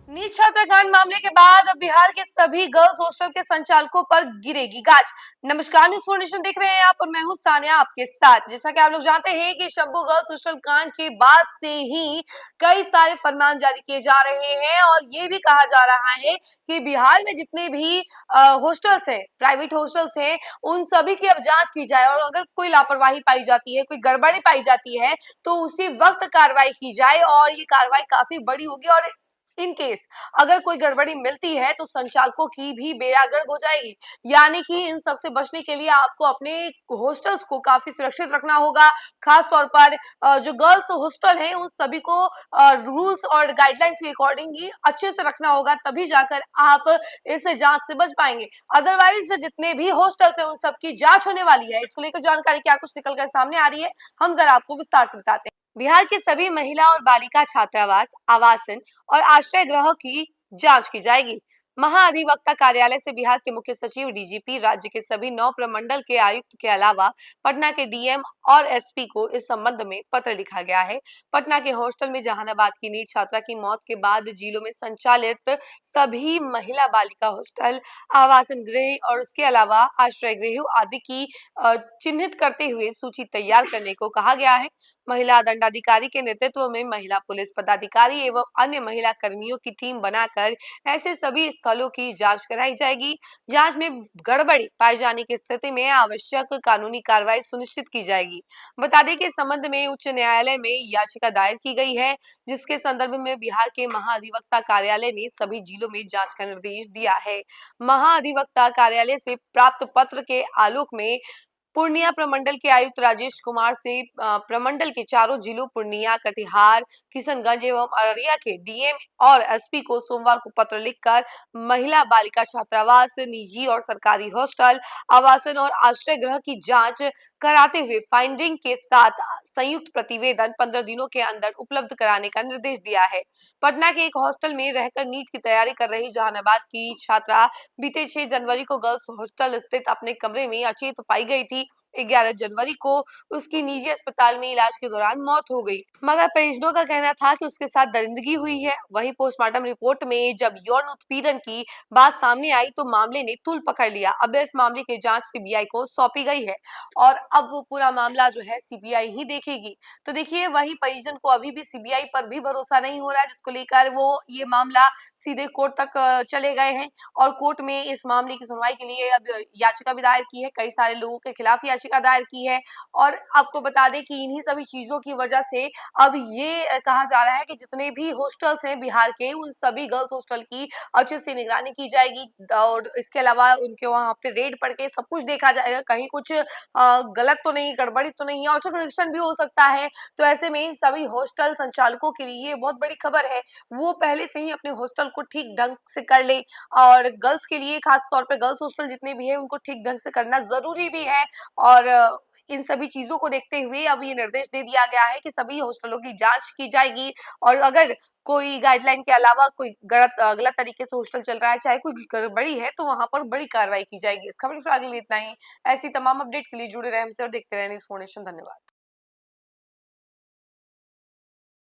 NEET छात्राकांड मामले के बाद अब बिहार के सभी गर्ल्स हॉस्टल के संचालकों पर गिरेगी गाज। नमस्कार, न्यूज़ फोर्नेशन देख रहे हैं आप और मैं हूं सानिया आपके साथ। जैसा कि आप लोग जानते हैं कि शंभू गर्ल्स हॉस्टल कांड के बाद से ही कई सारे फरमान जारी किए जा रहे हैं और ये भी कहा जा रहा है कि बिहार में जितने भी हॉस्टल्स हैं, प्राइवेट हॉस्टल्स हैं, उन सभी की अब जांच की जाए और अगर कोई लापरवाही पाई जाती है, कोई गड़बड़ी पाई जाती है तो उसी वक्त कार्रवाई की जाए और ये कार्रवाई काफी बड़ी होगी। और इन केस अगर कोई गड़बड़ी मिलती है तो संचालकों की भी बेड़ा गर्क हो जाएगी। यानी कि इन सब से बचने के लिए आपको अपने हॉस्टल्स को काफी सुरक्षित रखना होगा। खास तौर पर जो गर्ल्स हॉस्टल है उन सभी को रूल्स और गाइडलाइंस के अकॉर्डिंग ही अच्छे से रखना होगा, तभी जाकर आप इस जांच से बच पाएंगे। अदरवाइज जितने भी हॉस्टल्स है उन सबकी जांच होने वाली है। इसको लेकर जानकारी क्या कुछ निकल कर सामने आ रही है, हम जरा आपको विस्तार से बताते हैं। बिहार के सभी महिला और बालिका छात्रावास, आवासन और आश्रय गृह की जांच की जाएगी। महाअधिवक्ता कार्यालय से बिहार के मुख्य सचिव, डीजीपी, राज्य के सभी 9 प्रमंडल के आयुक्त के अलावा पटना के डीएम और एसपी को इस संबंध में पत्र लिखा गया है। पटना के हॉस्टल में जहानाबाद की नीट छात्रा की मौत के बाद जिलों में संचालित सभी महिला बालिका हॉस्टल, आवासन गृह और उसके अलावा आश्रय गृह आदि की चिन्हित करते हुए सूची तैयार करने को कहा गया है। महिला दंडाधिकारी के नेतृत्व में महिला पुलिस पदाधिकारी एवं अन्य महिला कर्मियों की टीम बनाकर ऐसे सभी स्थलों की जांच कराई जाएगी। जांच में गड़बड़ी पाए जाने की स्थिति में आवश्यक कानूनी कार्रवाई सुनिश्चित की जाएगी। बता दें कि इस संबंध में उच्च न्यायालय में याचिका दायर की गई है, जिसके संदर्भ में बिहार के महाधिवक्ता कार्यालय ने सभी जिलों में जांच का निर्देश दिया है। महाधिवक्ता कार्यालय से प्राप्त पत्र के आलोक में पूर्णिया प्रमंडल के आयुक्त राजेश कुमार से प्रमंडल के चारों जिलों पूर्णिया, कटिहार, किशनगंज एवं अररिया के डीएम और एसपी को सोमवार को पत्र लिखकर महिला बालिका छात्रावास, निजी और सरकारी हॉस्टल, आवासन और आश्रय गृह की जांच कराते हुए फाइंडिंग के साथ संयुक्त प्रतिवेदन 15 दिनों के अंदर उपलब्ध कराने का निर्देश दिया है। पटना के एक हॉस्टल में रहकर नीट की तैयारी कर रही जहानाबाद की छात्रा बीते 6 जनवरी को गर्ल्स हॉस्टल स्थित अपने कमरे में अचेत पाई गई थी। 11 जनवरी को उसकी निजी अस्पताल में इलाज के दौरान मौत हो गई, मगर परिजनों का कहना था कि उसके साथ दरिंदगी हुई है। वहीं पोस्टमार्टम रिपोर्ट में जब यौन उत्पीड़न की बात सामने आई तो मामले ने तूल पकड़ लिया। अब इस मामले की जांच सीबीआई को सौंपी गई है और अब वो पूरा मामला जो है सीबीआई ही देखेगी। तो देखिए, वही परिजन को अभी भी सीबीआई पर भी भरोसा नहीं हो रहा है, जिसको लेकर वो ये मामला सीधे कोर्ट तक चले गए हैं और कोर्ट में इस मामले की सुनवाई के लिए अब याचिका भी दायर की है। कई सारे लोगों के खिलाफ याचिका दायर की है और आपको बता दें कि इन्हीं सभी चीजों की वजह से अब ये कहा जा रहा है कि जितने भी हॉस्टल्स हैं बिहार के, उन सभी गर्ल्स हॉस्टल की अच्छे से निगरानी की जाएगी और इसके अलावा उनके वहां पे रेड पड़ के सब कुछ देखा जाएगा, कहीं कुछ गलत तो नहीं, गड़बड़ी तो नहीं, ऑटो कनेक्शन भी हो सकता है। तो ऐसे में सभी हॉस्टल संचालकों के लिए ये बहुत बड़ी खबर है, वो पहले से ही अपने हॉस्टल को ठीक ढंग से कर ले और गर्ल्स के लिए खास तौर पे गर्ल्स हॉस्टल जितने भी है उनको ठीक ढंग से करना जरूरी भी है। और इन सभी चीजों को देखते हुए अब ये निर्देश दे दिया गया है कि सभी हॉस्टलों की जांच की जाएगी और अगर कोई गाइडलाइन के अलावा कोई गलत तरीके से हॉस्टल चल रहा है, चाहे कोई गड़बड़ी है, तो वहां पर बड़ी कार्रवाई की जाएगी। इस खबर फिलहाल के लिए इतना ही। ऐसी तमाम अपडेट के लिए जुड़े रहे हमसे और देखते रहे न्यूज़ फोर्नेशन। धन्यवाद।